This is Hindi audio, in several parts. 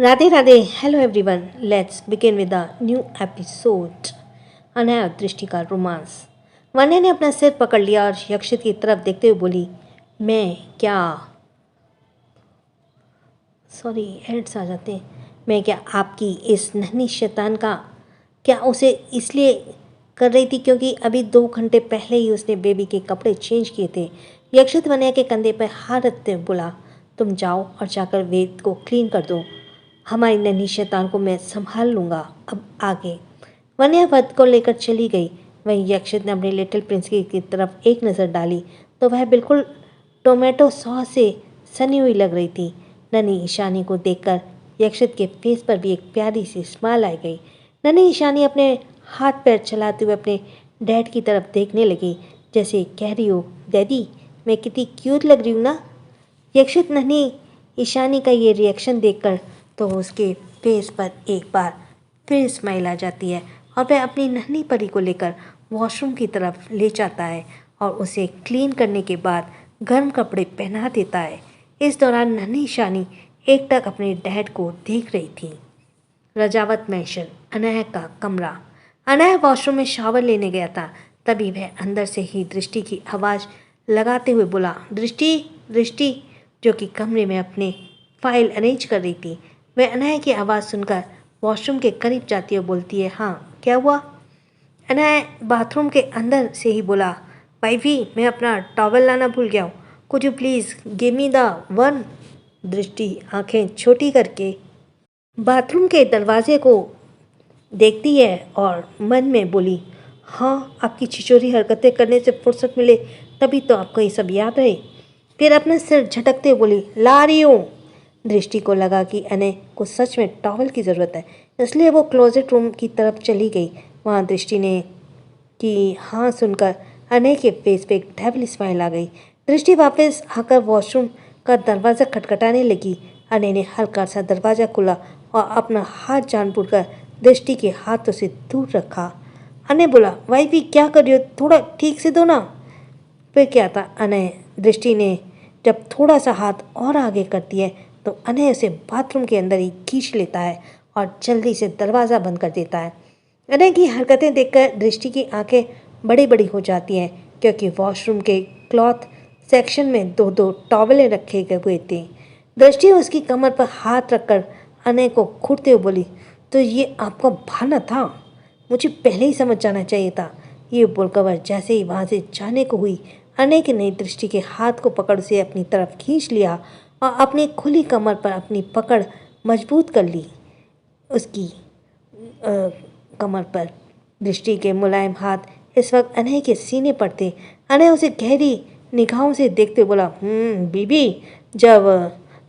Radhe Radhe, hello everyone, let's begin with the new episode. अनया दृष्टि का रोमांस। वन्या ने अपना सिर पकड़ लिया और यक्षित की तरफ देखते हुए बोली, मैं क्या सॉरी एड्स आ जाते मैं क्या आपकी इस नन्ही शैतान का क्या उसे इसलिए कर रही थी क्योंकि अभी 2 घंटे पहले ही उसने बेबी के कपड़े चेंज किए थे। यक्षित वन्या के कंधे पर हाथ रखते हुए बोला, तुम जाओ और जाकर वेद को क्लीन कर दो। हमारी नन्ही शैतान को मैं संभाल लूँगा। अब आगे। वन्या वध को लेकर चली गई। वहीं यक्षित ने अपने लिटिल प्रिंस की तरफ एक नज़र डाली तो वह बिल्कुल टोमेटो सॉस से सनी हुई लग रही थी। नन्ही ईशानी को देखकर यक्षित के फेस पर भी एक प्यारी सी स्माइल आ गई। नन्ही ईशानी अपने हाथ पैर चलाते हुए अपने डैड की तरफ देखने लगी, जैसे कह रही हो, डैडी मैं कितनी क्यूट लग रही हूँ ना। यक्षित नन्ही ईशानी का ये रिएक्शन देखकर तो उसके फेस पर एक बार फिर स्माइल आ जाती है और वह अपनी नन्ही परी को लेकर वॉशरूम की तरफ ले जाता है और उसे क्लीन करने के बाद गर्म कपड़े पहना देता है। इस दौरान नन्ही ईशानी एकटक अपने डैड को देख रही थी। रजावत मैंशन, अनया का कमरा। अनया वॉशरूम में शावर लेने गया था, तभी वह अंदर से ही दृष्टि की आवाज़ लगाते हुए बोला, दृष्टि दृष्टि, जो कि कमरे में अपने फाइल अरेंज कर रही थी। वह अनया की आवाज़ सुनकर वॉशरूम के करीब जाती है और बोलती है, हाँ क्या हुआ। अनया बाथरूम के अंदर से ही बोला, वाइफी मैं अपना टॉवल लाना भूल गया हूँ, could you please give me the one. दृष्टि आंखें छोटी करके बाथरूम के दरवाजे को देखती है और मन में बोली, हाँ आपकी छिचोरी हरकतें करने से फुर्सत मिले तभी तो आपको ये सब याद रहे। फिर अपना सिर झटकते हुए बोली, ला रही हूँ। दृष्टि को लगा कि अनय को सच में टॉवल की ज़रूरत है, इसलिए वो क्लोजेट रूम की तरफ चली गई। वहाँ दृष्टि ने कि हाँ सुनकर अनय के फेस पे एक डेविल स्माइल आ गई। दृष्टि वापस आकर वॉशरूम का दरवाज़ा खटखटाने लगी। अनय ने हल्का सा दरवाज़ा खोला और अपना हाथ जानबूझकर दृष्टि के हाथों से दूर रखा। अनय बोला, वाइफी क्या कर रही हो, थोड़ा ठीक से दो ना। फिर क्या था, अनय दृष्टि ने जब थोड़ा सा हाथ और आगे करती है तो अनय उसे बाथरूम के अंदर ही खींच लेता है और जल्दी से दरवाज़ा बंद कर देता है। अनय की हरकतें देखकर दृष्टि की आंखें बड़ी बड़ी हो जाती हैं, क्योंकि वॉशरूम के क्लॉथ सेक्शन में दो दो टॉवलें रखे गए हुए थे। दृष्टि उसकी कमर पर हाथ रखकर अनय को घूरते हुए बोली, तो ये आपका बहाना था, मुझे पहले ही समझ जाना चाहिए था। ये बोलकर वह जैसे ही वहाँ से जाने को हुई, अनय की नई दृष्टि के हाथ को पकड़ उसे अपनी तरफ खींच लिया और अपनी खुली कमर पर अपनी पकड़ मजबूत कर ली। उसकी कमर पर दृष्टि के मुलायम हाथ इस वक्त अनय के सीने पर थे। अनय उसे गहरी निगाहों से देखते बोला, बीबी जब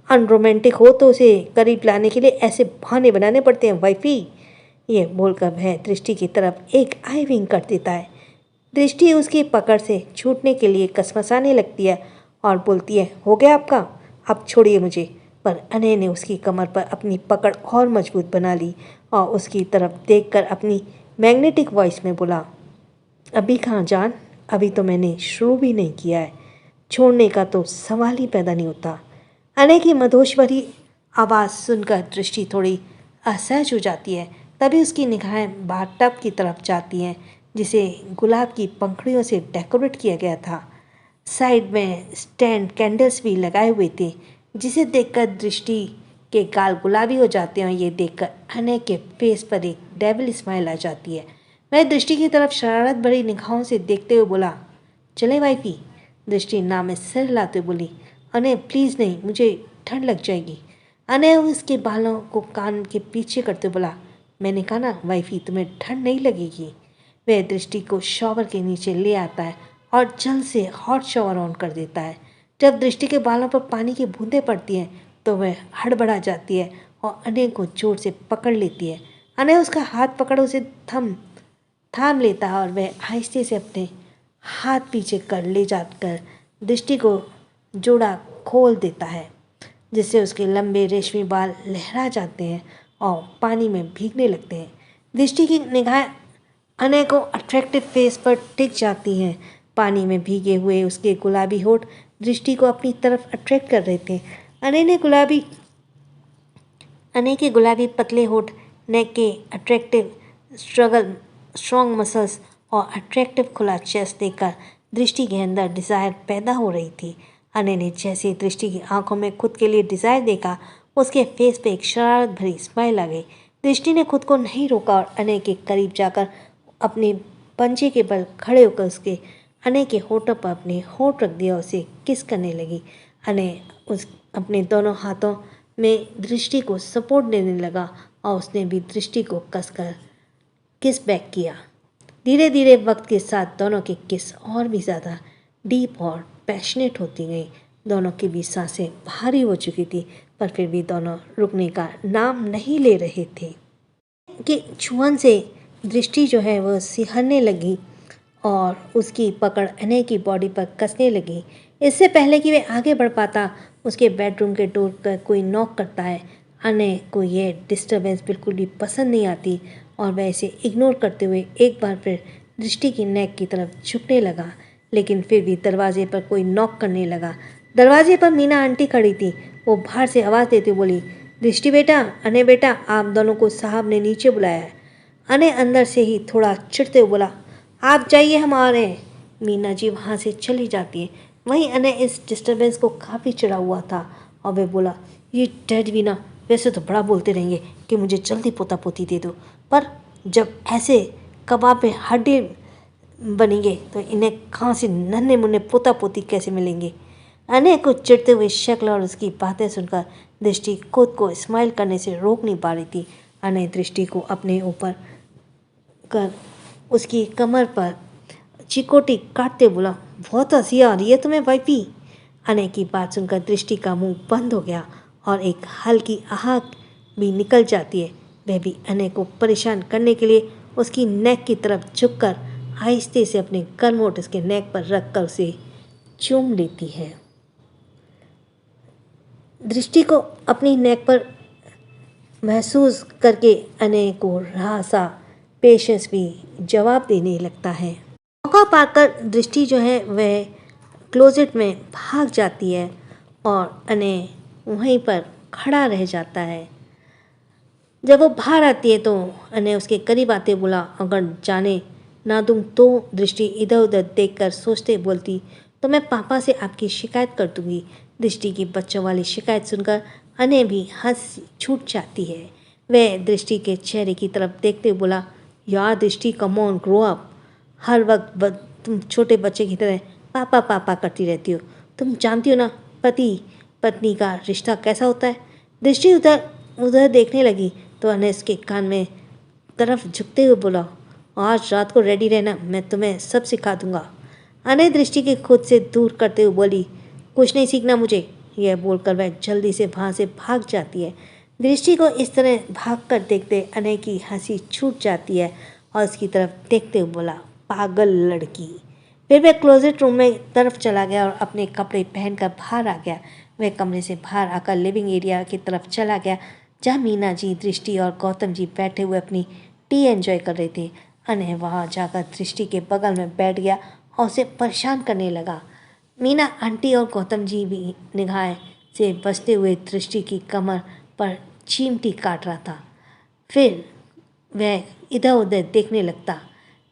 अनरोमांटिक हो तो उसे करीब लाने के लिए ऐसे बहाने बनाने पड़ते हैं वाइफी। ये बोलकर वह दृष्टि की तरफ एक आई विंग कर देता है। दृष्टि उसकी पकड़ से छूटने के लिए कसमसाने लगती है और बोलती है, हो गया आपका, अब छोड़िए मुझे। पर अनय ने उसकी कमर पर अपनी पकड़ और मजबूत बना ली और उसकी तरफ देखकर अपनी मैग्नेटिक वॉइस में बोला, अभी कहाँ जान, अभी तो मैंने शुरू भी नहीं किया है, छोड़ने का तो सवाल ही पैदा नहीं होता। अनय की मधोश भरी आवाज़ सुनकर दृष्टि थोड़ी असहज हो जाती है। तभी उसकी निगाहें बाथटब की तरफ जाती हैं, जिसे गुलाब की पंखुड़ियों से डेकोरेट किया गया था। साइड में स्टैंड कैंडल्स भी लगाए हुए थे, जिसे देखकर दृष्टि के गाल गुलाबी हो जाते हैं और ये देखकर अनय के फेस पर एक डेविल स्माइल आ जाती है। वह दृष्टि की तरफ शरारत भरी निगाहों से देखते हुए बोला, चले वाइफी। दृष्टि ना में सिर हिलाते बोली, अनय प्लीज़ नहीं, मुझे ठंड लग जाएगी। अनय उसके बालों को कान के पीछे करते बोला, मैंने कहा ना वाइफी, तुम्हें ठंड नहीं लगेगी। वह दृष्टि को शॉवर के नीचे ले आता है और जल्द से हॉट शॉवर ऑन कर देता है। जब दृष्टि के बालों पर पानी की बूंदें पड़ती हैं तो वह हड़बड़ा जाती है और अनय को जोर से पकड़ लेती है। अनय उसका हाथ पकड़ उसे थाम लेता है और वह आहिस्ते से अपने हाथ पीछे कर ले जाकर दृष्टि को जोड़ा खोल देता है, जिससे उसके लंबे रेशमी बाल लहरा जाते हैं और पानी में भीगने लगते हैं। दृष्टि की निगाहें अनय को अट्रैक्टिव फेस पर टिक जाती हैं। पानी में भीगे हुए उसके गुलाबी होठ दृष्टि को अपनी तरफ अट्रैक्ट कर रहे थे। अनय ने गुलाबी अने के गुलाबी पतले होठ, नेक के अट्रैक्टिव स्ट्रॉन्ग मसल्स और अट्रैक्टिव खुला चेस्ट देखकर दृष्टि के अंदर डिज़ायर पैदा हो रही थी। अने ने जैसे ही दृष्टि की आंखों में खुद के लिए डिज़ायर देखा, उसके फेस पे एक शरारत भरी स्माइल आ गई। दृष्टि ने खुद को नहीं रोका और अने के करीब जाकर अपने पंजे के बल खड़े होकर उसके अने के होठों पर अपने होठ रख दिया, उसे किस करने लगी। अने उस अपने दोनों हाथों में दृष्टि को सपोर्ट देने लगा और उसने भी दृष्टि को कसकर किस बैक किया। धीरे धीरे वक्त के साथ दोनों की किस और भी ज़्यादा डीप और पैशनेट होती गई। दोनों की भी सांसें भारी हो चुकी थी, पर फिर भी दोनों रुकने का नाम नहीं ले रहे थे कि छुअन से दृष्टि जो है वह सिहरने लगी और उसकी पकड़ अने की बॉडी पर कसने लगी। इससे पहले कि वे आगे बढ़ पाता, उसके बेडरूम के डोर पर कोई नॉक करता है। अने को ये डिस्टर्बेंस बिल्कुल भी पसंद नहीं आती और वह इसे इग्नोर करते हुए एक बार फिर दृष्टि की नेक की तरफ झुकने लगा, लेकिन फिर भी दरवाजे पर कोई नॉक करने लगा। दरवाजे पर मीना आंटी खड़ी थी। वो बाहर से आवाज़ देते बोली, दृष्टि बेटा, अने बेटा, आप दोनों को साहब ने नीचे बुलाया है। अने अंदर से ही थोड़ा चिढ़ते हुए बोला, आप जाइए, हम आ रहे हैं। मीना जी वहाँ से चली जाती है। वहीं अने इस डिस्टर्बेंस को काफ़ी चिढ़ा हुआ था और वह बोला, ये डैड भी ना वैसे तो बड़ा बोलते रहेंगे कि मुझे जल्दी पोता पोती दे दो, पर जब ऐसे कबाब में हड्डी बनेंगे तो इन्हें कहाँ से नन्हे मुन्ने पोता पोती कैसे मिलेंगे। अने को चिढ़ते हुए शक्ल और उसकी बातें सुनकर दृष्टि खुद को स्माइल करने से रोक नहीं पा रही थी। अने दृष्टि को अपने ऊपर कर उसकी कमर पर चिकोटी काटते बोला, बहुत हंसी आ रही है तुम्हें वाइफी। अने की बात सुनकर दृष्टि का मुंह बंद हो गया और एक हल्की आहट भी निकल जाती है। वह भी अने को परेशान करने के लिए उसकी नेक की तरफ झुककर आहिस्ते से अपने करमोट उसके नेक पर रखकर उसे चूम लेती है। दृष्टि को अपनी नेक पर महसूस करके अने को रहा सा पेशेंस भी जवाब देने लगता है। मौका पाकर दृष्टि जो है वह क्लोजेट में भाग जाती है और अने वहीं पर खड़ा रह जाता है। जब वो बाहर आती है तो अने उसके करीब आते बोला, अगर जाने ना दूँ तो। दृष्टि इधर उधर देखकर सोचते बोलती, तो मैं पापा से आपकी शिकायत कर दूँगी। दृष्टि की बच्चों वाली शिकायत सुनकर अने भी हंस छूट जाती है। वह दृष्टि के चेहरे की तरफ देखते बोला, यार दृष्टि, कम ऑन, ग्रो अप। हर वक्त तुम छोटे बच्चे की तरह पापा पापा करती रहती हो। तुम जानती हो ना पति पत्नी का रिश्ता कैसा होता है। दृष्टि उधर देखने लगी तो अने उसके कान में तरफ झुकते हुए बोला, आज रात को रेडी रहना, मैं तुम्हें सब सिखा दूंगा। अने दृष्टि के खुद से दूर करते हुए बोली, कुछ नहीं सीखना मुझे। यह बोलकर वह जल्दी से वहाँ से भाग जाती है। दृष्टि को इस तरह भागकर देखते अने की हंसी छूट जाती है और उसकी तरफ देखते हुए बोला, पागल लड़की। फिर वह क्लोजेट रूम में तरफ चला गया और अपने कपड़े पहनकर बाहर आ गया। वह कमरे से बाहर आकर लिविंग एरिया की तरफ चला गया, जहाँ मीना जी, दृष्टि और गौतम जी बैठे हुए अपनी टी एंजॉय कर रहे थे। अने वहाँ जाकर दृष्टि के बगल में बैठ गया और उसे परेशान करने लगा। मीना आंटी और गौतम जी भी निगाह से बचते हुए दृष्टि की कमर पर चीमटी काट रहा था। फिर वह इधर उधर देखने लगता।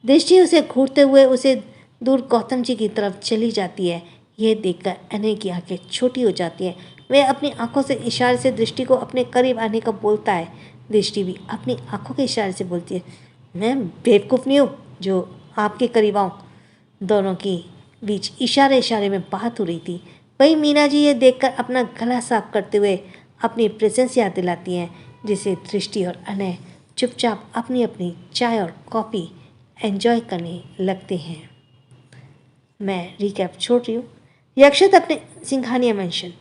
दृष्टि उसे घूरते हुए उसे दूर गौतम जी की तरफ चली जाती है। यह देखकर अने की आंखें छोटी हो जाती हैं। वह अपनी आंखों से इशारे से दृष्टि को अपने करीब आने का बोलता है। दृष्टि भी अपनी आंखों के इशारे से बोलती है, मैं बेवकूफ़ नहीं हूँ जो आपके करीब आऊँ। दोनों के बीच इशारे इशारे में बात हो रही थी। वही मीना जी ये देखकर अपना गला साफ करते हुए अपनी प्रेजेंस याद दिलाती हैं, जिसे दृष्टि और अनय चुपचाप अपनी अपनी चाय और कॉफ़ी एंजॉय करने लगते हैं। मैं रिकैप छोड़ रही हूँ। यक्षित अपने सिंघानिया मेंशन।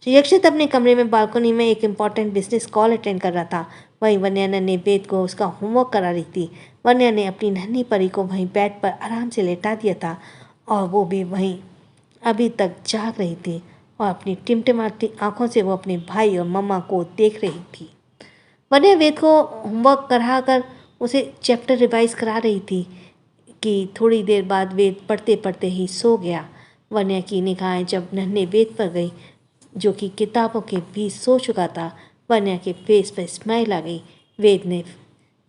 यक्षित अपने कमरे में बालकनी में एक इम्पॉर्टेंट बिजनेस कॉल अटेंड कर रहा था। वहीं वन्या ने वेद को उसका होमवर्क करा रही थी। वन्या ने अपनी नन्ही परी को वहीं बेड पर आराम से लेटा दिया था और वो भी वहीं अभी तक जाग रही थी और अपनी टिमटिमाती आंखों से वो अपने भाई और मम्मा को देख रही थी। वन्या वेद को होमवर्क करा कर उसे चैप्टर रिवाइज करा रही थी कि थोड़ी देर बाद वेद पढ़ते पढ़ते ही सो गया। वन्या की निगाहें जब नन्हे वेद पर गई, जो कि किताबों के बीच सो चुका था, वन्या के फेस पर स्माइल आ गई। वेद ने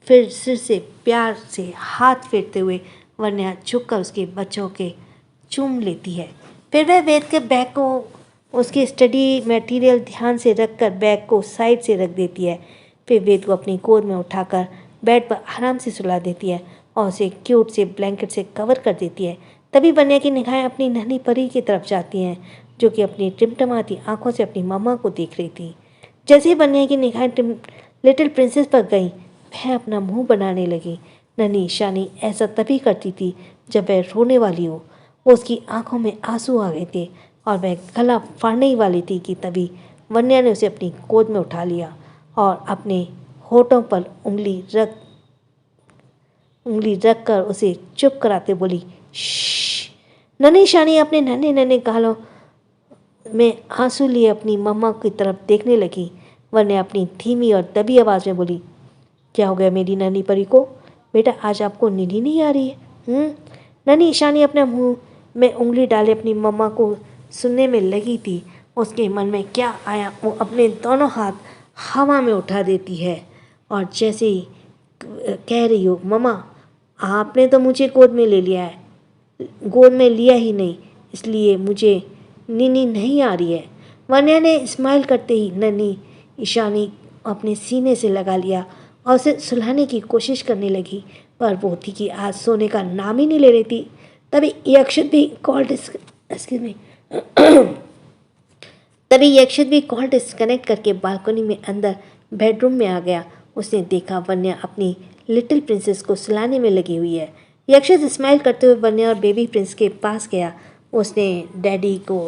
फिर सिर से प्यार से हाथ फेरते हुए वन्या झुककर उसके बच्चों के चूम लेती है। फिर वह वेद के बैग को उसके स्टडी मटेरियल ध्यान से रखकर बैग को साइड से रख देती है। फिर वेद को अपनी गोद में उठाकर बेड पर आराम से सुला देती है और उसे क्यूट से ब्लैंकेट से कवर कर देती है। तभी वन्या की निगाहें अपनी नन्ही परी की तरफ जाती हैं, जो कि अपनी टिमटमाती आंखों से अपनी मम्मा को देख रही थी। जैसे ही वन्या की निगाहें लिटिल प्रिंसेस पर गई, वह अपना मुंह बनाने लगी। नन्ही ईशानी ऐसा तभी करती थी जब वह रोने वाली हो। उसकी आंखों में आंसू आ गए थे और वह गला फाड़ने ही वाली थी कि तभी वन्या ने उसे अपनी गोद में उठा लिया और अपने होठों पर उंगली रख कर उसे चुप कराते बोली, श्श। नन्ही ईशानी अपने नन्हे नन्हे गालों में आंसू लिए अपनी मम्मा की तरफ देखने लगी। वन्या अपनी धीमी और दबी आवाज़ में बोली, क्या हो गया मेरी नन्ही परी को? बेटा आज आपको नींद ही नहीं आ रही है? नन्ही ईशानी अपने मुंह में उंगली डाले अपनी मम्मा को सुनने में लगी थी। उसके मन में क्या आया, वो अपने दोनों हाथ हवा में उठा देती है और जैसे ही कह रही हो, मम्मा आपने तो मुझे गोद में ले लिया है, गोद में लिया ही नहीं, इसलिए मुझे नींद नहीं आ रही है। वन्या ने स्माइल करते ही नन्ही ईशानी अपने सीने से लगा लिया और उसे सुलाने की कोशिश करने लगी, पर वो थी कि आज सोने का नाम ही नहीं ले रही थी। तभी यक्षित भी कॉल डिस्कनेक्ट करके बालकनी में अंदर बेडरूम में आ गया। उसने देखा वन्या अपनी लिटिल प्रिंसेस को सुलाने में लगी हुई है। यक्षित स्माइल करते हुए वन्या और बेबी प्रिंस के पास गया। उसने डैडी को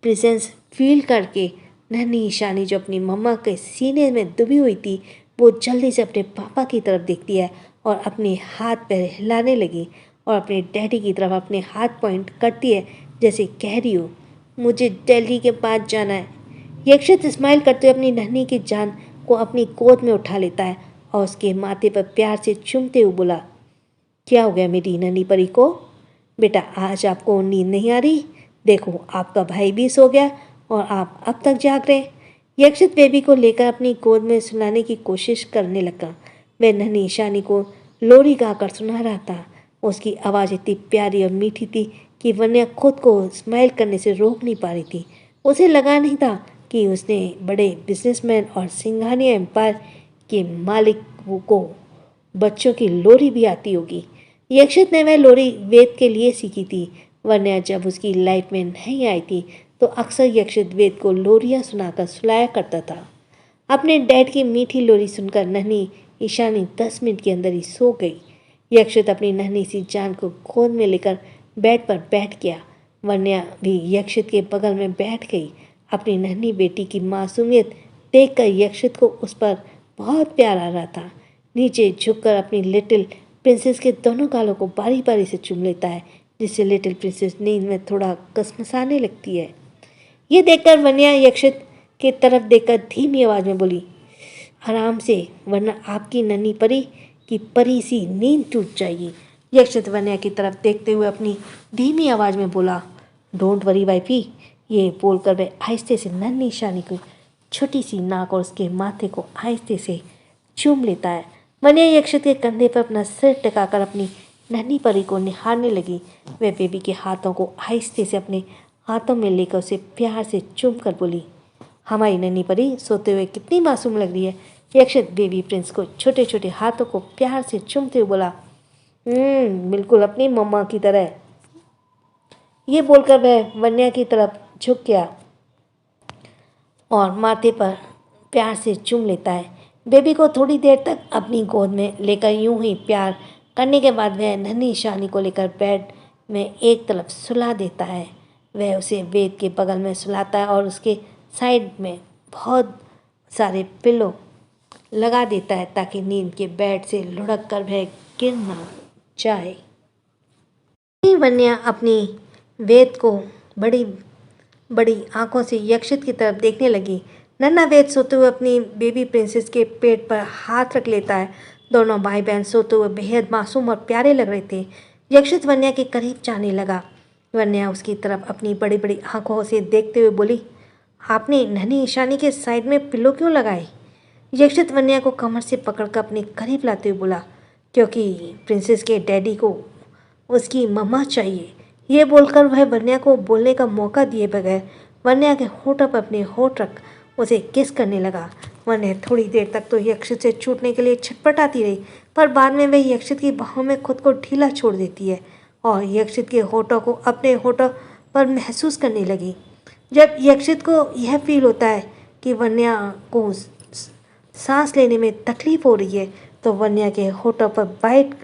प्रेजेंस फील करके नन्ही ईशानी जो अपनी मम्मा के सीने में दुबी हुई थी, वो जल्दी से अपने पापा की तरफ देखती है और अपने हाथ पैर हिलाने लगी और अपने डैडी की तरफ अपने हाथ पॉइंट करती है, जैसे कह रही हो, मुझे दिल्ली के पास जाना है। यक्षित स्माइल करते हुए अपनी नन्ही की जान को अपनी गोद में उठा लेता है और उसके माथे पर प्यार से चूमते हुए बोला, क्या हो गया मेरी नन्ही परी को? बेटा आज आपको नींद नहीं आ रही? देखो आपका भाई भी सो गया और आप अब तक जाग रहे। यक्षित बेबी को लेकर अपनी गोद में सुलाने की कोशिश करने लगा। वह नन्ही ईशानी को लोरी गाकर सुना रहा था। उसकी आवाज़ इतनी प्यारी और मीठी थी कि वन्या खुद को स्माइल करने से रोक नहीं पा रही थी। उसे लगा नहीं था कि उसने बड़े बिजनेसमैन और सिंघानिया एम्पायर के मालिक को बच्चों की लोरी भी आती होगी। यक्षित ने वह लोरी वेद के लिए सीखी थी। वन्या जब उसकी लाइफ में नहीं आई थी तो अक्सर यक्षित वेद को लोरियाँ सुनाकर सुलाया करता था। अपने डैड की मीठी लोरी सुनकर नन्ही ईशानी 10 मिनट के अंदर ही सो गई। यक्षित अपनी नन्ही सी जान को गोद में लेकर बेड पर बैठ गया। वन्या भी यक्षित के बगल में बैठ गई। अपनी नन्ही बेटी की मासूमियत देखकर यक्षित को उस पर बहुत प्यार आ रहा था। नीचे झुककर अपनी लिटिल प्रिंसेस के दोनों गालों को बारी बारी से चूम लेता है, जिससे लिटिल प्रिंसेस नींद में थोड़ा कसमसाने लगती है। ये देखकर वन्या यक्षित की तरफ देखकर धीमी आवाज़ में बोली, आराम से, वरना आपकी नन्ही परी की परी सी नींद टूट जाएगी। यक्षित वन्या की तरफ देखते हुए अपनी धीमी आवाज़ में बोला, डोंट वरी वाइफी। ये बोलकर वह आहिस्ते से नन्ही ईशानी को छोटी सी नाक और उसके माथे को आहिस्ते से चूम लेता है। वन्या यक्षित के कंधे पर अपना सिर टिकाकर अपनी नन्ही परी को निहारने लगी। वह बेबी के हाथों को आहिस्ते से अपने हाथों में लेकर उसे प्यार से चूम कर बोली, हमारी नन्ही परी सोते हुए कितनी मासूम लग रही है। यक्षित बेबी प्रिंस को छोटे छोटे हाथों को प्यार से चूमते हुए बोला, बिल्कुल अपनी मम्मा की तरह। ये बोलकर वह वन्या की तरफ झुक गया और माथे पर प्यार से चूम लेता है। बेबी को थोड़ी देर तक अपनी गोद में लेकर यूं ही प्यार करने के बाद वह नन्ही ईशानी को लेकर बेड में एक तरफ सुला देता है। वह उसे वेद के बगल में सुलाता है और उसके साइड में बहुत सारे पिलो लगा देता है ताकि नींद के बेड से लुढ़क कर वह गिर ना जाए। वन्या अपनी वेद को बड़ी बड़ी आंखों से यक्षित की तरफ देखने लगी। नन्हा वेद सोते हुए अपनी बेबी प्रिंसेस के पेट पर हाथ रख लेता है। दोनों भाई बहन सोते हुए बेहद मासूम और प्यारे लग रहे थे। यक्षित वन्या के करीब जाने लगा। वन्या उसकी तरफ अपनी बड़ी बड़ी आंखों से देखते हुए बोली, आपने नन्ही ईशानी के साइड में पिल्लो क्यों लगाए? यक्षित वन्या को कमर से पकड़कर अपने करीब लाते हुए बोला, क्योंकि प्रिंसेस के डैडी को उसकी मम्मा चाहिए। ये बोलकर वह वन्या को बोलने का मौका दिए बगैर वन्या के होठों पर अपने होठ रख उसे किस करने लगा। वन्या थोड़ी देर तक तो यक्षित से छूटने के लिए छटपटाती रही, पर बाद में वह यक्षित की बाहों में खुद को ढीला छोड़ देती है और यक्षित के होठों को अपने होठों पर महसूस करने लगी। जब यक्षित को यह फील होता है कि वन्या को सांस लेने में तकलीफ हो रही है, तो वन्या के होठों पर बाइट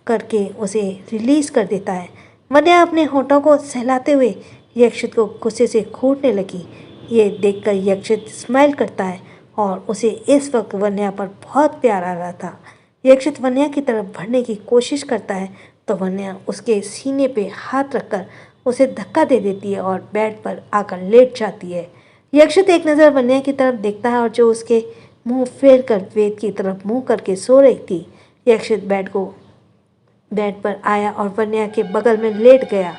करके उसे रिलीज कर देता है। वन्या अपने होठों को सहलाते हुए यक्षित को गुस्से से घूरने लगी। ये देखकर यक्षित स्माइल करता है और उसे इस वक्त वन्या पर बहुत प्यार आ रहा था। यक्षित वन्या की तरफ बढ़ने की कोशिश करता है तो वन्या उसके सीने पे हाथ रखकर उसे धक्का दे देती है और बेड पर आकर लेट जाती है। यक्षित एक नज़र वन्या की तरफ देखता है और जो उसके मुंह फेर कर वेद की तरफ मुंह करके सो रही थी। यक्षित बेड पर आया और वन्या के बगल में लेट गया।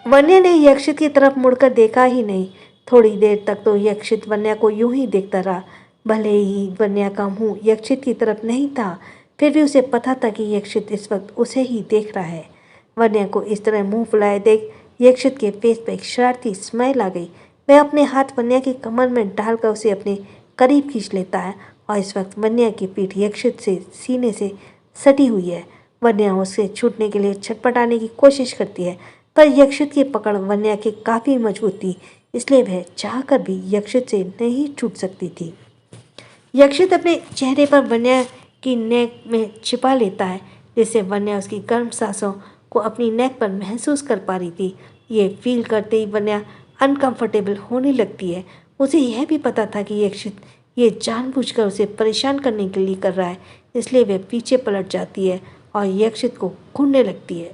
वन्या ने यक्षित की तरफ मुड़कर देखा ही नहीं। थोड़ी देर तक तो यक्षित वन्या को यूं ही देखता रहा। भले ही वन्या का मुंह यक्षित की तरफ नहीं था, फिर भी उसे पता था कि यक्षित इस वक्त उसे ही देख रहा है। वन्या को इस तरह मुंह फुलाए देख यक्षित के फेस पर एक शरारती स्माइल आ गई। वह अपने हाथ वन्या की कमर में डालकर उसे अपने करीब खींच लेता है और इस वक्त वन्या की पीठ यक्षित से सीने से सटी हुई है। वन्या उससे छूटने के लिए छटपटाने की कोशिश करती है, पर यक्षित की पकड़ वन्या की काफ़ी मजबूत थी, इसलिए वह चाहकर भी यक्षित से नहीं छूट सकती थी। यक्षित अपने चेहरे पर वन्या की नेक में छिपा लेता है, जिससे वन्या उसकी गर्म सांसों को अपनी नेक पर महसूस कर पा रही थी। ये फील करते ही वन्या अनकंफर्टेबल होने लगती है। उसे यह भी पता था कि यक्षित ये जानबूझकर उसे परेशान करने के लिए कर रहा है, इसलिए वह पीछे पलट जाती है और यक्षित को घूरने लगती है।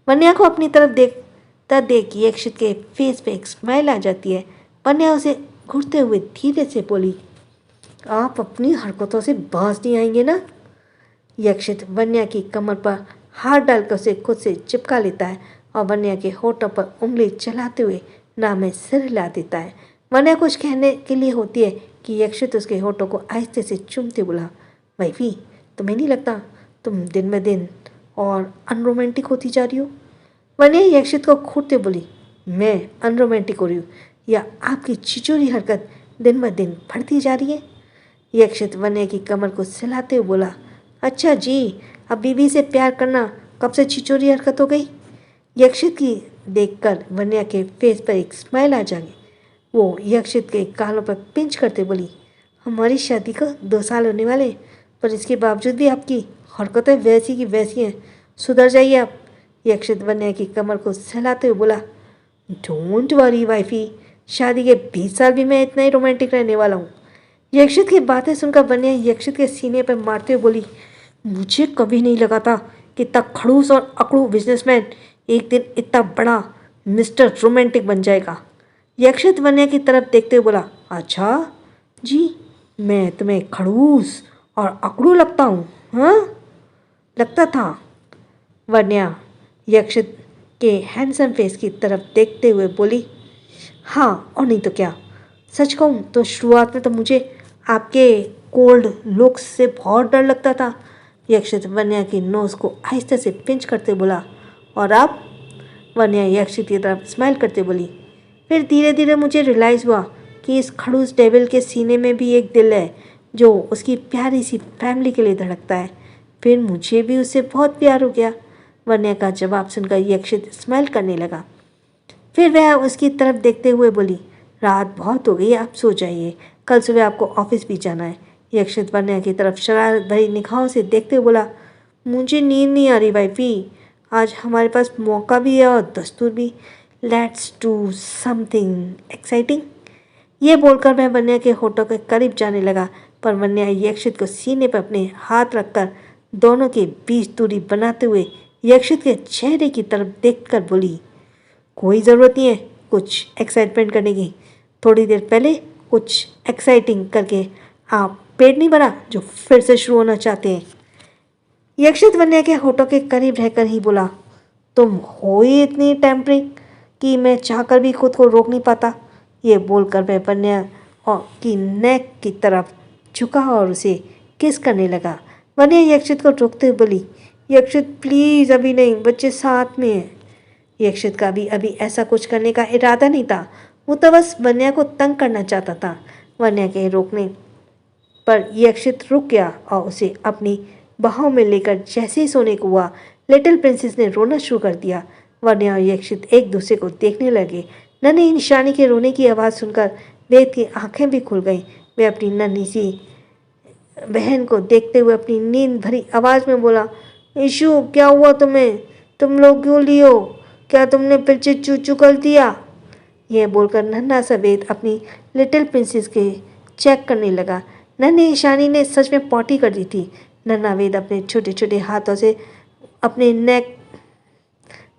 वन्या को अपनी तरफ देखता देख यक्षित के फेस पे एक स्माइल आ जाती है। वन्या उसे घूरते हुए धीरे से बोली, आप अपनी हरकतों से बाज नहीं आएंगे ना। यक्षित वन्या की कमर पर हाथ डालकर उसे खुद से चिपका लेता है और वन्या के होठों पर उंगली चलाते हुए नाम में सिर हिला देता है। वन्या कुछ कहने के लिए होती है कि यक्षित उसके होठों को आहिस्ते से चूमते बोला, वाइफी, तुम्हें नहीं लगता तुम दिन में दिन और अनरोमांटिक होती जा रही हो। वन्या यक्षित को घूरते बोली, मैं अनरोमांटिक हो रही हूँ या आपकी छिचोरी हरकत दिन ब दिन बढ़ती जा रही है। यक्षित वन्या की कमर को सहलाते हुए बोला, अच्छा जी, अब बीवी से प्यार करना कब से छिचोरी हरकत हो गई। यक्षित की देखकर वन्या के फेस पर एक स्माइल आ जाएगी। वो यक्षित के गालों पर पिंच करते बोली, हमारी शादी को 2 साल होने वाले, पर इसके बावजूद भी आपकी हरकतें वैसी की वैसी हैं, सुधर जाइए आप। यक्षित वन्या की कमर को सहलाते हुए बोला, डोंट वरी वाइफी, शादी के 20 साल भी मैं इतना ही रोमांटिक रहने वाला हूँ। यक्षित की बातें सुनकर वन्या यक्षित के सीने पर मारते हुए बोली, मुझे कभी नहीं लगा था कि इतना खड़ूस और अकड़ू बिजनेसमैन एक दिन इतना बड़ा मिस्टर रोमांटिक बन जाएगा। यक्षित वन्या की तरफ देखते हुए बोला, अच्छा जी, मैं तुम्हें खड़ूस और अकड़ू लगता हूँ, हाँ? लगता था। वन्या यक्षित के हैंडसम फेस की तरफ देखते हुए बोली, हाँ और नहीं तो क्या। सच कहूँ तो शुरुआत में तो मुझे आपके कोल्ड लुक्स से बहुत डर लगता था। यक्षित वन्या की नोज़ को आहिस्ते से पिंच करते बोला, और अब? वन्या यक्षित की तरफ स्माइल करते बोली, फिर धीरे धीरे मुझे रियलाइज़ हुआ कि इस खड़ूस डेविल के सीने में भी एक दिल है जो उसकी प्यारी सी फैमिली के लिए धड़कता है। फिर मुझे भी उससे बहुत प्यार हो गया। वन्या का जवाब सुनकर यक्षित स्माइल करने लगा। फिर वह उसकी तरफ देखते हुए बोली, रात बहुत हो गई, आप सो जाइए, कल सुबह आपको ऑफिस भी जाना है। यक्षित वन्या की तरफ शरारत भरी निगाहों से देखते हुए बोला, मुझे नींद नहीं आ रही वाइफी, आज हमारे पास मौका भी है और दस्तूर भी। Let's do something exciting. ये बोलकर वह वन्या के होठों के करीब जाने लगा, पर वन्या यक्षित को सीने पर अपने हाथ रखकर दोनों के बीच दूरी बनाते हुए यक्षित के चेहरे की तरफ देखकर बोली, कोई ज़रूरत नहीं है कुछ एक्साइटमेंट करने की। थोड़ी देर पहले कुछ एक्साइटिंग करके आप पेट नहीं भरा जो फिर से शुरू होना चाहते हैं। यक्षित वन्या के होठों के करीब रहकर ही बोला, तुम हो ही इतनी टेम्परिंग कि मैं चाहकर भी खुद को रोक नहीं पाता। ये बोलकर वह वन्या की नेक की तरफ झुका और उसे किस करने लगा। वन्या यक्षित को रोकते हुए बोली, यक्षित प्लीज़, अभी नहीं, बच्चे साथ में हैं। यक्षित का भी अभी ऐसा कुछ करने का इरादा नहीं था। वो तो बस वन्या को तंग करना चाहता था। वन्या के रोकने पर यक्षित रुक गया और उसे अपनी बाहों में लेकर जैसे ही सोने को हुआ, लिटिल प्रिंसेस ने रोना शुरू कर दिया। वन्या और यक्षित एक दूसरे को देखने लगे। नन्ही निशानी के रोने की आवाज़ सुनकर वेद की आंखें भी खुल गईं। वे अपनी नन्ही सी बहन को देखते हुए अपनी नींद भरी आवाज़ में बोला, ईशु क्या हुआ तुम्हें? तुम लोग क्यों लियो? क्या तुमने फिर से चूचू कर दिया? यह बोलकर नन्हा सा वेद अपनी लिटिल प्रिंसेस के चेक करने लगा। नन्ही ईशानी ने सच में पॉटी कर दी थी। नन्हा वेद अपने छोटे छोटे हाथों से अपने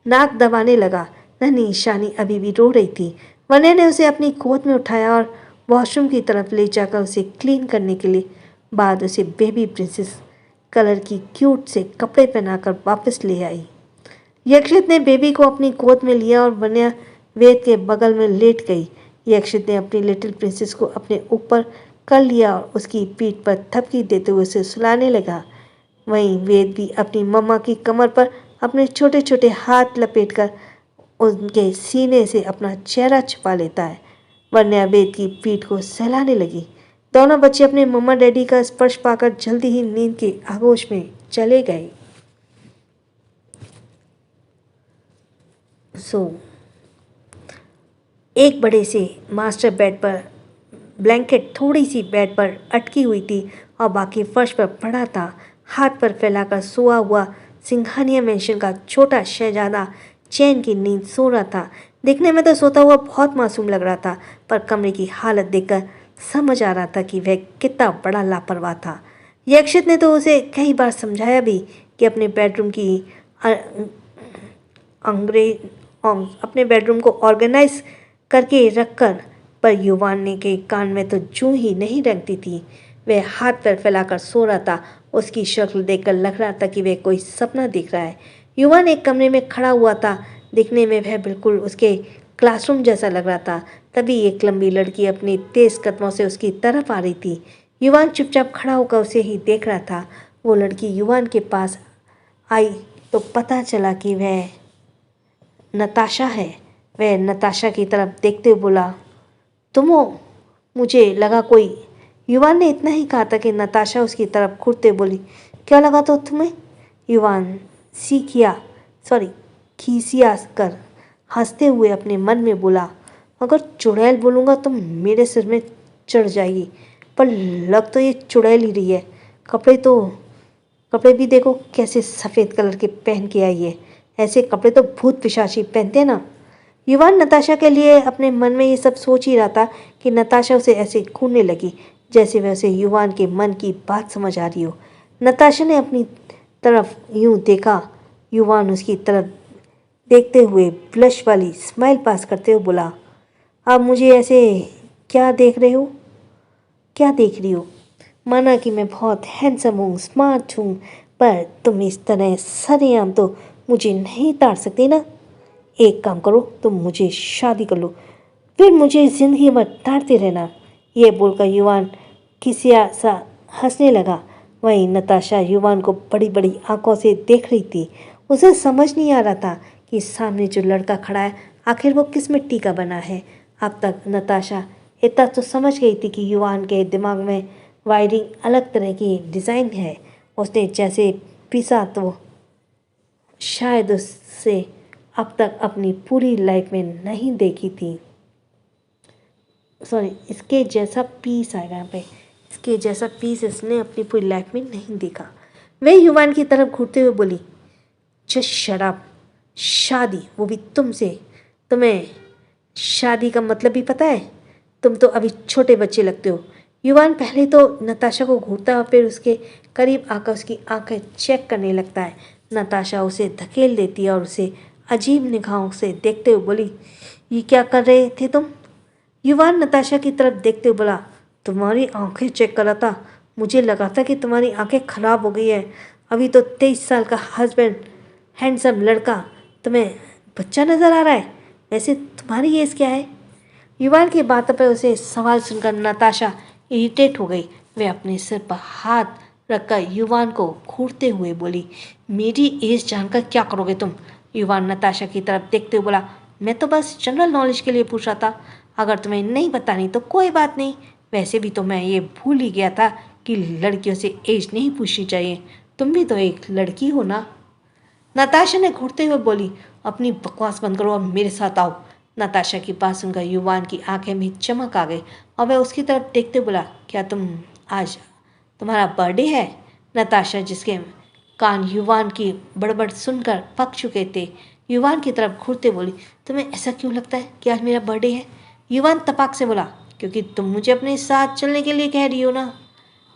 नाक दबाने लगा। नन्ही ईशानी अभी भी रो रही थी। वन्या ने उसे अपनी गोद में उठाया और वॉशरूम की तरफ ले जाकर उसे क्लीन करने के लिए बाद उसे बेबी प्रिंसेस कलर की क्यूट से कपड़े पहनाकर वापस ले आई। यक्षित ने बेबी को अपनी गोद में लिया और वन्या वेद के बगल में लेट गई। यक्षित ने अपनी लिटिल प्रिंसेस को अपने ऊपर कर लिया और उसकी पीठ पर थपकी देते हुए उसे सुलाने लगा। वहीं वेद भी अपनी मम्मा की कमर पर अपने छोटे छोटे हाथ लपेटकर उनके सीने से अपना चेहरा छुपा लेता है। वन्या वेद की पीठ को सहलाने लगी। दोनों बच्चे अपने मम्मा डैडी का स्पर्श पाकर जल्दी ही नींद के आगोश में चले गए। एक बड़े से मास्टर बेड पर ब्लैंकेट थोड़ी सी बेड पर अटकी हुई थी और बाकी फर्श पर पड़ा था। हाथ पर फैलाकर सोया हुआ सिंघानिया मेंशन का छोटा शहजादा चैन की नींद सो रहा था। देखने में तो सोता हुआ बहुत मासूम लग रहा था, पर कमरे की हालत देखकर समझ आ रहा था कि वह कितना बड़ा लापरवाह था। यक्षित ने तो उसे कई बार समझाया भी कि अपने बेडरूम को ऑर्गेनाइज करके रखकर, पर युवान के कान में तो जूं ही नहीं रखती थी। वह हाथ पैर फैलाकर सो रहा था। उसकी शक्ल देखकर लग रहा था कि वह कोई सपना देख रहा है। युवान एक कमरे में खड़ा हुआ था। दिखने में वह बिल्कुल उसके क्लासरूम जैसा लग रहा था। तभी एक लंबी लड़की अपनी तेज कदमों से उसकी तरफ आ रही थी। युवान चुपचाप खड़ा होकर उसे ही देख रहा था। वो लड़की युवान के पास आई तो पता चला कि वह नताशा है। वह नताशा की तरफ देखते हुए बोला, तुम हो? मुझे लगा कोई। युवान ने इतना ही कहा था कि नताशा उसकी तरफ घूरते बोली, क्या लगा तो तुम्हें? युवान खिसिया कर हंसते हुए अपने मन में बोला, अगर चुड़ैल बोलूँगा तो मेरे सिर में चढ़ जाएगी, पर लग तो ये चुड़ैल ही रही है। कपड़े भी देखो कैसे सफ़ेद कलर के पहन के आई है। ऐसे कपड़े तो भूत पिशाची पहनते ना। युवान नताशा के लिए अपने मन में ये सब सोच ही रहा था कि नताशा उसे ऐसे घूरने लगी जैसे वह उसे युवान के मन की बात समझ आ रही हो। नताशा ने अपनी तरफ यूं देखा। युवान उसकी तरफ देखते हुए ब्लश वाली स्माइल पास करते हुए बोला, आप मुझे ऐसे क्या देख रही हो? माना कि मैं बहुत हैंडसम हूँ, स्मार्ट हूँ, पर तुम इस तरह सरेआम तो मुझे नहीं ताड़ सकती ना। एक काम करो, तुम मुझे शादी कर लो, फिर मुझे ज़िंदगी भर ताड़ते रहना। ये बोलकर युवान खिसिया सा हंसने लगा। वहीं नताशा युवान को बड़ी बड़ी आंखों से देख रही थी। उसे समझ नहीं आ रहा था कि सामने जो लड़का खड़ा है आखिर वो किस मिट्टी का बना है। अब तक नताशा इतना तो समझ गई थी कि युवान के दिमाग में वायरिंग अलग तरह की डिज़ाइन है। उसने जैसे पीसा तो शायद उससे अब तक अपनी पूरी लाइफ में नहीं देखी थी। इसके जैसा पीस आएगा यहाँ पे, इसके जैसा पीस इसने अपनी पूरी लाइफ में नहीं देखा। वह युवान की तरफ घूरते हुए बोली, जस्ट शराब, शादी, वो भी तुमसे। तुम्हें शादी का मतलब भी पता है? तुम तो अभी छोटे बच्चे लगते हो। युवान पहले तो नताशा को घूरता और फिर उसके करीब आकर उसकी आंखें चेक करने लगता है। नताशा उसे धकेल देती है और उसे अजीब निगाहों से देखते हुए बोली, ये क्या कर रहे थे तुम? युवान नताशा की तरफ देखते हुए बोला, तुम्हारी आंखें चेक कर रहा था। मुझे लगा था कि तुम्हारी आंखें खराब हो गई है। अभी तो 23 साल का हस्बैंड, हैंडसम लड़का, तुम्हें बच्चा नज़र आ रहा है। वैसे तुम्हारी एज क्या है? युवान की बातों पर उसे सवाल सुनकर नताशा इरिटेट हो गई। वह अपने सिर पर हाथ रखकर युवान को घूरते हुए बोली, मेरी एज जानकर क्या करोगे तुम? युवान नताशा की तरफ देखते हुए बोला, मैं तो बस जनरल नॉलेज के लिए पूछ रहा था। अगर तुम्हें नहीं बतानी तो कोई बात नहीं। वैसे भी तो मैं ये भूल ही गया था कि लड़कियों से एज नहीं पूछनी चाहिए। तुम भी तो एक लड़की हो ना। नताशा ने घूरते हुए बोली, अपनी बकवास बंद करो और मेरे साथ आओ। नताशा की बात सुनकर युवान की आंखें में चमक आ गई और वह उसकी तरफ देखते बोला, क्या आज तुम्हारा बर्थडे है? नताशा, जिसके कान युवान की बड़बड़ सुनकर पक चुके थे, युवान की तरफ घूरते बोली, तुम्हें ऐसा क्यों लगता है कि आज मेरा बर्थडे है? युवान तपाक से बोला, क्योंकि तुम मुझे अपने साथ चलने के लिए कह रही हो ना,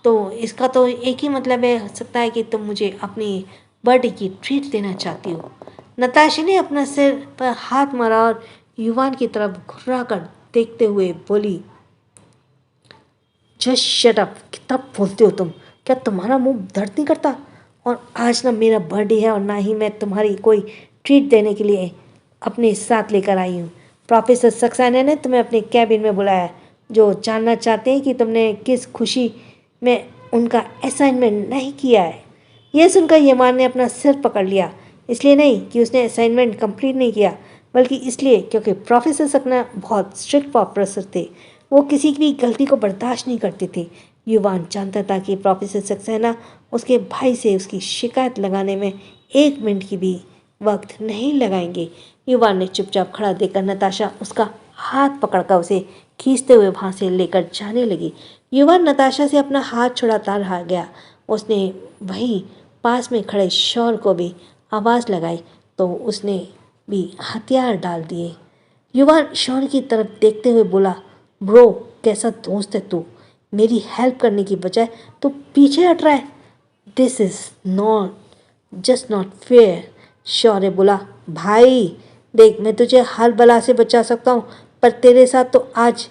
तो इसका तो एक ही मतलब है सकता है कि तुम मुझे अपनी बर्थडे की ट्रीट देना चाहती हो। नताशा ने अपना सिर पर हाथ मारा और युवान की तरफ घुर्रा कर देखते हुए बोली, जस्ट शट अप। कितना बोलते हो तुम? क्या तुम्हारा मुंह दर्द नहीं करता? और आज ना मेरा बर्थडे है और ना ही मैं तुम्हारी कोई ट्रीट देने के लिए अपने साथ लेकर आई हूँ। प्रोफेसर सक्सेना ने तुम्हें अपने कैबिन में बुलाया है, जो जानना चाहते हैं कि तुमने किस खुशी में उनका असाइनमेंट नहीं किया है। यह सुनकर यमान ने अपना सिर पकड़ लिया, इसलिए नहीं कि उसने असाइनमेंट कंप्लीट नहीं किया, बल्कि इसलिए क्योंकि प्रोफेसर सक्सेना बहुत स्ट्रिक्ट प्रोफेसर थे। वो किसी भी गलती को बर्दाश्त नहीं करते थे। युवान जानता था कि प्रोफेसर सक्सेना उसके भाई से उसकी शिकायत लगाने में 1 मिनट की भी वक्त नहीं लगाएंगे। युवान ने चुपचाप खड़ा देखकर नताशा उसका हाथ पकड़कर उसे खींचते हुए वहाँ से लेकर जाने लगी। युवान नताशा से अपना हाथ छुड़ाता रह गया। उसने वहीं पास में खड़े शौर को भी आवाज़ लगाई तो उसने भी हथियार डाल दिए। युवान शौर की तरफ देखते हुए बोला, ब्रो, कैसा दोस्त है तू? मेरी हेल्प करने की बजाय तो पीछे हट रहा है। This is just not fair. Shaurya बोला, भाई देख, मैं तुझे हर बला से बचा सकता हूँ, पर तेरे साथ तो आज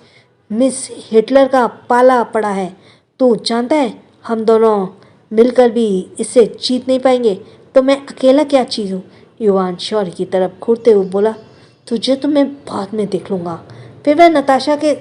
मिस हिटलर का पाला पड़ा है। तू जानता है, हम दोनों मिलकर भी इससे जीत नहीं पाएंगे, तो मैं अकेला क्या चीज़ हूँ? युवान शौर्य की तरफ घूरते हुए बोला, तुझे तो मैं बाद में देख लूँगा। फिर वह नताशा के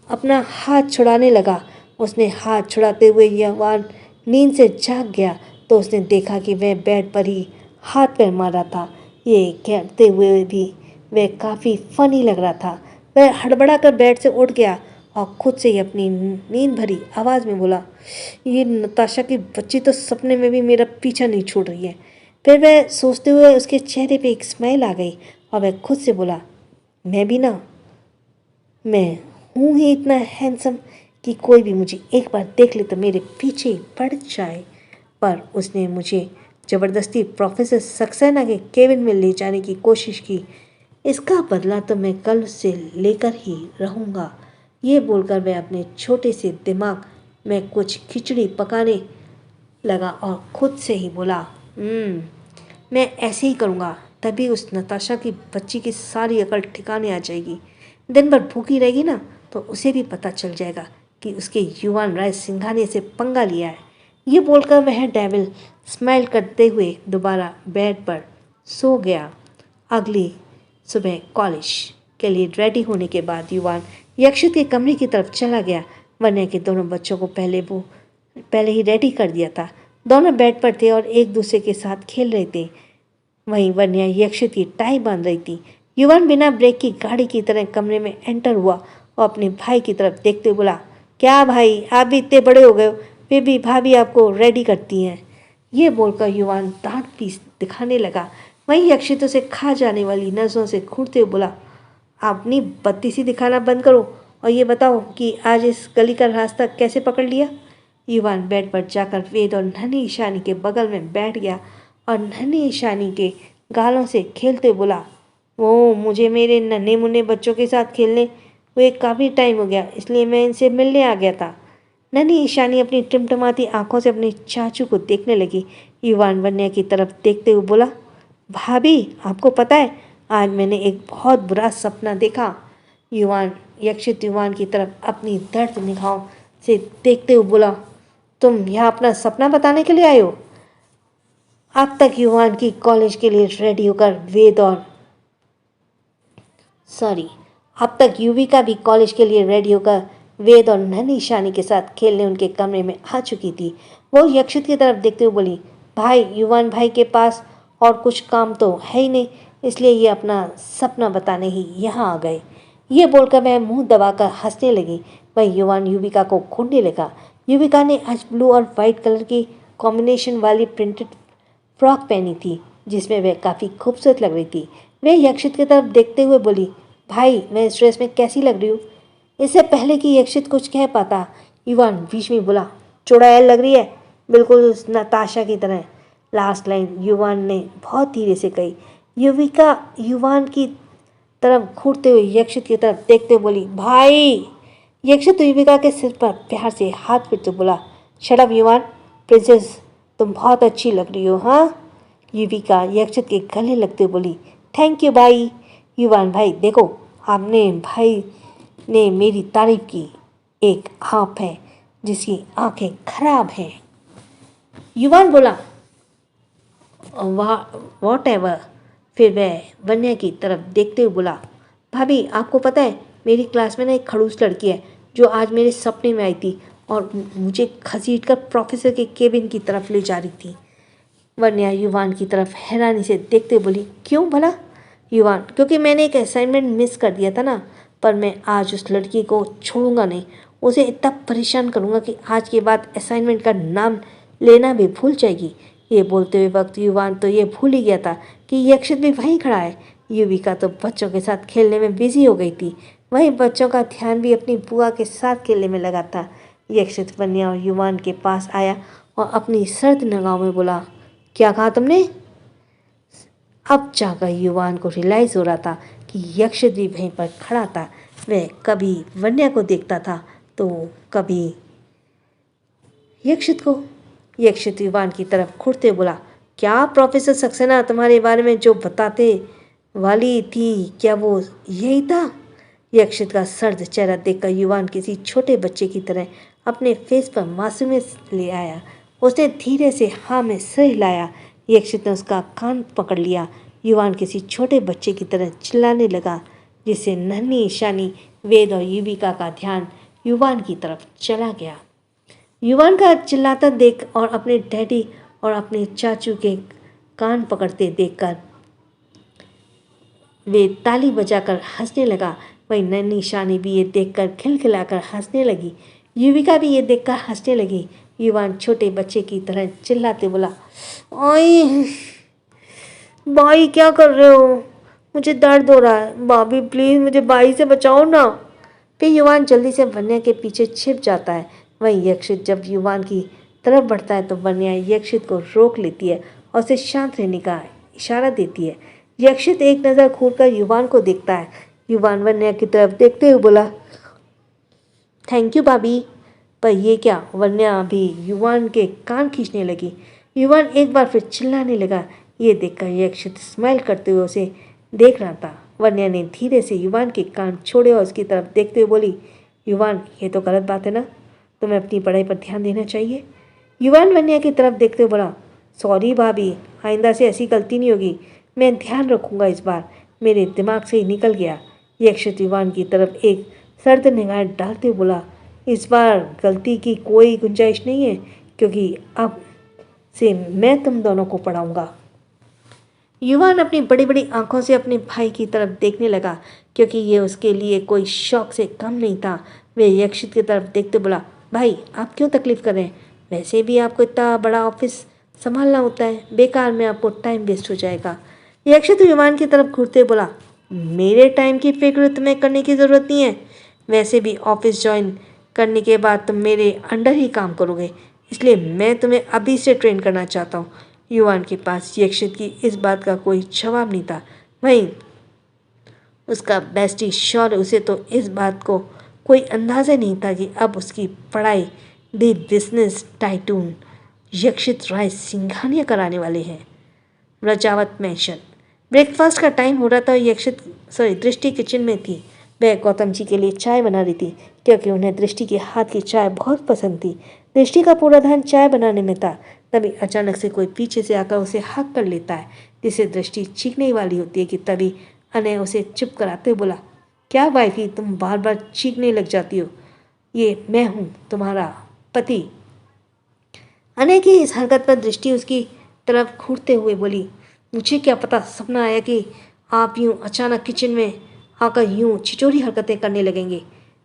अपना हाथ छुड़ाने लगा। उसने हाथ छुड़ाते हुए युवान नींद से जाग गया तो उसने देखा कि वह बेड पर ही हाथ पैर मारा था। ये कहते हुए भी वह काफ़ी फनी लग रहा था। वह हड़बड़ा कर बेड से उठ गया और खुद से ही अपनी नींद भरी आवाज़ में बोला, ये नताशा की बच्ची तो सपने में भी मेरा पीछा नहीं छोड़ रही है। फिर वह सोचते हुए उसके चेहरे पे एक स्माइल आ गई और वह खुद से बोला, मैं हूँ ही इतना हैंडसम कि कोई भी मुझे एक बार देख ले तो मेरे पीछे पड़ जाए। पर उसने मुझे ज़बरदस्ती प्रोफेसर सक्सेना के केबिन में ले जाने की कोशिश की। इसका बदला तो मैं कल उससे लेकर ही रहूँगा। ये बोलकर वह अपने छोटे से दिमाग में कुछ खिचड़ी पकाने लगा और खुद से ही बोला, मैं ऐसे ही करूँगा, तभी उस नताशा की बच्ची की सारी अकल ठिकाने आ जाएगी। दिन भर भूखी रहेगी ना, तो उसे भी पता चल जाएगा कि उसके युवान राय सिंघानिया से पंगा लिया है। ये बोलकर वह डेविल स्माइल करते हुए दोबारा बेड पर सो गया। अगली सुबह कॉलेज के लिए रेडी होने के बाद युवान यक्षित के कमरे की तरफ चला गया। वन्या के दोनों बच्चों को पहले ही रेडी कर दिया था। दोनों बेड पर थे और एक दूसरे के साथ खेल रहे थे। वहीं वन्या यक्षित की टाई बांध रही थी। युवान बिना ब्रेक की गाड़ी की तरह कमरे में एंटर हुआ और अपने भाई की तरफ देखते बोला, क्या भाई, आप भी इतने बड़े हो गए हो, फिर भी भाभी आपको रेडी करती हैं। ये बोलकर युवान दांत पीस दिखाने लगा। वहीं यक्षित उसे खा जाने वाली नज़रों से घूरते हुए बोला, अपनी बत्तीसी दिखाना बंद करो और ये बताओ कि आज इस गली का रास्ता कैसे पकड़ लिया। युवान बेड पर जाकर वेद और नन्ही ईशानी के बगल में बैठ गया और नन्ही ईशानी के गालों से खेलते बोला, वो मुझे मेरे नन्हे मुन्ने बच्चों के साथ खेलने हुए काफ़ी टाइम हो गया, इसलिए मैं इनसे मिलने आ गया था। नन्ही ईशानी अपनी टिमटिमाती आंखों से अपने चाचू को देखने लगी। युवान वन्या की तरफ देखते हुए बोला, भाभी, आपको पता है आज मैंने एक बहुत बुरा सपना देखा। युवान यक्षित युवान की तरफ अपनी दर्द निगाहों से देखते हुए बोला, तुम यहाँ अपना सपना बताने के लिए आए हो? अब तक युवान की कॉलेज के लिए रेडी होकर अब तक युविका भी कॉलेज के लिए रेडी होकर वेद और नन्ही शानी के साथ खेलने उनके कमरे में आ चुकी थी। वो यक्षित की तरफ देखते हुए बोली, भाई युवान भाई के पास और कुछ काम तो है ही नहीं, इसलिए ये अपना सपना बताने ही यहाँ आ गए। ये बोलकर वह मुंह दबाकर हंसने लगी। वह युवान युविका को घूरने लगा। युविका ने आज ब्लू और वाइट कलर की कॉम्बिनेशन वाली प्रिंटेड फ्रॉक पहनी थी, जिसमें वह काफ़ी खूबसूरत लग रही थी। वह यक्षित की तरफ देखते हुए बोली, भाई मैं इस ड्रेस में कैसी लग रही हूँ? इससे पहले कि यक्षित कुछ कह पाता, युवान बीच में बोला, चुड़ैल लग रही है, बिल्कुल उस नताशा की तरह। लास्ट लाइन युवान ने बहुत धीरे से कही। युविका युवान की तरफ घूरते हुए यक्षित की तरफ देखते हुए बोली, भाई। यक्षित युविका के सिर पर प्यार से हाथ फिरते बोला, शट अप युवान, प्रिंसेस तुम बहुत अच्छी लग रही हो। हाँ, युविका यक्षित के गले लगते बोली, थैंक यू भाई। युवान भाई देखो, आपने भाई ने मेरी तारीफ की। एक आप है जिसकी आंखें खराब हैं। युवान बोला, वॉट एवर। फिर वह वन्या की तरफ देखते हुए बोला, भाभी आपको पता है मेरी क्लास में ना एक खड़ूस लड़की है जो आज मेरे सपने में आई थी और मुझे घसीटकर प्रोफेसर के केबिन की तरफ ले जा रही थी। वन्या युवान की तरफ हैरानी से देखते बोली, क्यों भला? युवान, क्योंकि मैंने एक असाइनमेंट मिस कर दिया था ना, पर मैं आज उस लड़की को छोड़ूंगा नहीं, उसे इतना परेशान करूंगा कि आज के बाद असाइनमेंट का नाम लेना भी भूल जाएगी। ये बोलते हुए वक्त युवान तो ये भूल ही गया था कि यक्षित भी वहीं खड़ा है। युविका तो बच्चों के साथ खेलने में बिजी हो गई थी, वहीं बच्चों का ध्यान भी अपनी बुआ के साथ खेलने में लगा था। यक्षित वन्या और युवान के पास आया और अपनी सर्द निगाहों में बोला, क्या कहा तुमने? अब जाकर युवान को रियलाइज हो रहा था कि यक्षित भी वहीं पर खड़ा था। वह कभी वन्या को देखता था तो कभी यक्षित को। यक्षित युवान की तरफ घूरते बोला, क्या प्रोफेसर सक्सेना तुम्हारे बारे में जो बताते वाली थी, क्या वो यही था? यक्षित का सर्द चेहरा देखकर युवान किसी छोटे बच्चे की तरह अपने फेस पर मासूमियत ले आया। उसने धीरे से हाँ में सिर हिलाया। यक्षित ने उसका कान पकड़ लिया। युवान किसी छोटे बच्चे की तरह चिल्लाने लगा, जिससे नन्ही शानी वेद और युविका का ध्यान युवान की तरफ चला गया। युवान का चिल्लाता देख और अपने डैडी और अपने चाचू के कान पकड़ते देखकर वे ताली बजाकर हंसने लगा। वही नन्ही शानी भी ये देखकर खिलखिलाकर हंसने लगी। युविका भी ये देखकर हंसने लगी। युवान छोटे बच्चे की तरह चिल्लाते बोला, ओए भाई क्या कर रहे हो? मुझे दर्द हो रहा है, भाभी प्लीज़ मुझे भाई से बचाओ ना। फिर युवान जल्दी से वन्या के पीछे छिप जाता है। वहीं यक्षित जब युवान की तरफ बढ़ता है तो वन्या यक्षित को रोक लेती है और उसे शांत रहने का इशारा देती है। यक्षित एक नज़र घूरकर युवान को देखता है। युवान वन्या की तरफ देखते हुए बोला, थैंक यू भाभी। पर ये क्या? वन्या भी युवान के कान खींचने लगी। युवान एक बार फिर चिल्लाने लगा। ये देखकर यक्षित स्माइल करते हुए उसे देख रहा था। वन्या ने धीरे से युवान के कान छोड़े और उसकी तरफ देखते हुए बोली, युवान ये तो गलत बात है ना, तुम्हें अपनी पढ़ाई पर ध्यान देना चाहिए। युवान वन्या की तरफ देखते हुए बोला, सॉरी भाभी, आइंदा से ऐसी गलती नहीं होगी, मैं ध्यान रखूंगा, इस बार मेरे दिमाग से ही निकल गया। यक्षित युवान की तरफ एक सर्द निगाह डालते हुए बोला, इस बार गलती की कोई गुंजाइश नहीं है, क्योंकि अब से मैं तुम दोनों को पढ़ाऊंगा। युवान अपनी बड़ी बड़ी आंखों से अपने भाई की तरफ देखने लगा, क्योंकि ये उसके लिए कोई शौक से कम नहीं था। वह यक्षित की तरफ देखते बोला, भाई आप क्यों तकलीफ़ कर रहे हैं? वैसे भी आपको इतना बड़ा ऑफिस संभालना होता है, बेकार में आपको टाइम वेस्ट हो जाएगा। यक्षित युवान की तरफ घूरते बोला, मेरे टाइम की फिक्र तुम्हें करने की ज़रूरत नहीं है। वैसे भी ऑफिस ज्वाइन करने के बाद तुम मेरे अंडर ही काम करोगे, इसलिए मैं तुम्हें अभी से ट्रेन करना चाहता हूँ। युवान के पास यक्षित की इस बात का कोई जवाब नहीं था। वहीं उसका बेस्टी शौर्य, उसे तो इस बात को कोई अंदाज़ा नहीं था कि अब उसकी पढ़ाई दी बिजनेस टाइटून यक्षित राय सिंघानिया कराने वाले हैं। रजावत मैंशन। ब्रेकफास्ट का टाइम हो रहा था। दृष्टि किचन में थी। वह गौतम जी के लिए चाय बना रही थी, क्योंकि उन्हें दृष्टि के हाथ की चाय बहुत पसंद थी। दृष्टि का पूरा ध्यान चाय बनाने में था। तभी अचानक से कोई पीछे से आकर उसे हक कर लेता है, जिससे दृष्टि चीखने वाली होती है कि तभी अनय उसे चुप कराते बोला, क्या वाइफी तुम बार बार चीखने लग जाती हो? ये मैं हूँ तुम्हारा पति। अनय की इस हरकत पर दृष्टि उसकी तरफ घूरते हुए बोली, मुझे क्या पता सपना आया कि आप यूं अचानक किचन में आकर यूं छिचोरी हरकतें करने लगेंगे।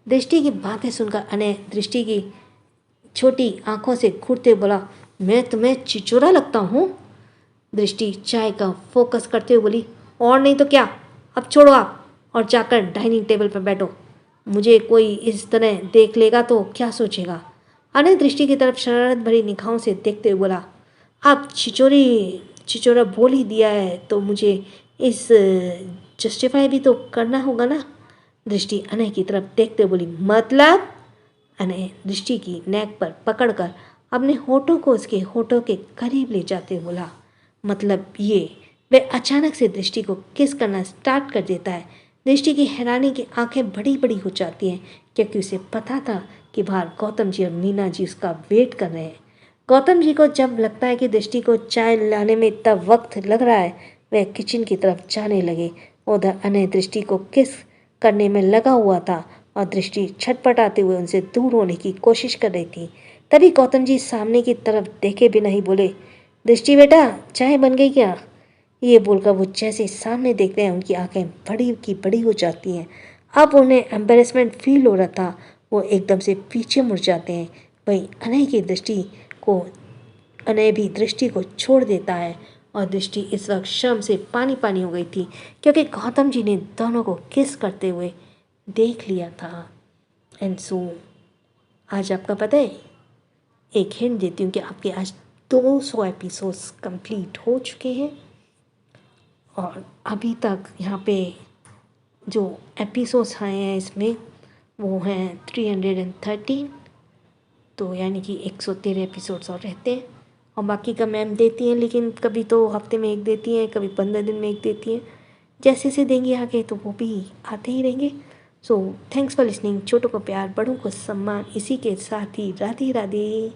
दृष्टि की बातें सुनकर अनय दृष्टि की छोटी आंखों से घूरते बोला, मैं तुम्हें छिचोरा लगता हूँ? दृष्टि चाय का फोकस करते हुए बोली, और नहीं तो क्या, अब छोड़ो आप और जाकर डाइनिंग टेबल पर बैठो। मुझे कोई इस तरह देख लेगा तो क्या सोचेगा? अनय दृष्टि की तरफ शरारत भरी निगाहों से देखते हुए बोला, आप छिचोरा बोल ही दिया है तो मुझे इस जस्टिफाई भी तो करना होगा ना। दृष्टि अनय की तरफ देखते बोली, मतलब? अनय दृष्टि की नेक पर पकड़कर अपने होठों को उसके होठों के करीब ले जाते बोला, मतलब ये। वह अचानक से दृष्टि को किस करना स्टार्ट कर देता है। दृष्टि की हैरानी की आंखें बड़ी बड़ी हो जाती हैं क्योंकि उसे पता था कि बाहर गौतम जी और मीना जी उसका वेट कर रहे हैं। गौतम जी को जब लगता है कि दृष्टि को चाय लाने में इतना वक्त लग रहा है, वह किचन की तरफ जाने लगे। उधर अनय दृष्टि को किस करने में लगा हुआ था और दृष्टि छटपटाते हुए उनसे दूर होने की कोशिश कर रही थी। तभी गौतम जी सामने की तरफ देखे बिना ही बोले, दृष्टि बेटा, चाय बन गई क्या? ये बोलकर वो जैसे सामने देखते हैं उनकी आंखें बड़ी की बड़ी हो जाती हैं। अब उन्हें एम्बेरसमेंट फील हो रहा था। वो एकदम से पीछे मुड़ जाते हैं। वहीं अनय भी दृष्टि को छोड़ देता है और दृष्टि इस वक्त शर्म से पानी पानी हो गई थी क्योंकि गौतम जी ने दोनों को किस करते हुए देख लिया था। एंड सो आज आपका पता है, एक हिंट देती हूँ कि आपके आज 200 एपिसोड्स कंप्लीट हो चुके हैं और अभी तक यहाँ पे जो एपिसोड्स आए हैं इसमें वो हैं 313। तो यानी कि 113 एपिसोड्स और रहते हैं और बाकी का मैम देती हैं, लेकिन कभी तो हफ्ते में एक देती हैं, कभी 15 दिन में एक देती हैं। जैसे से देंगे आगे तो वो भी आते ही रहेंगे। So thanks for listening. छोटों को प्यार, बड़ों को सम्मान, इसी के साथ ही राधे राधे।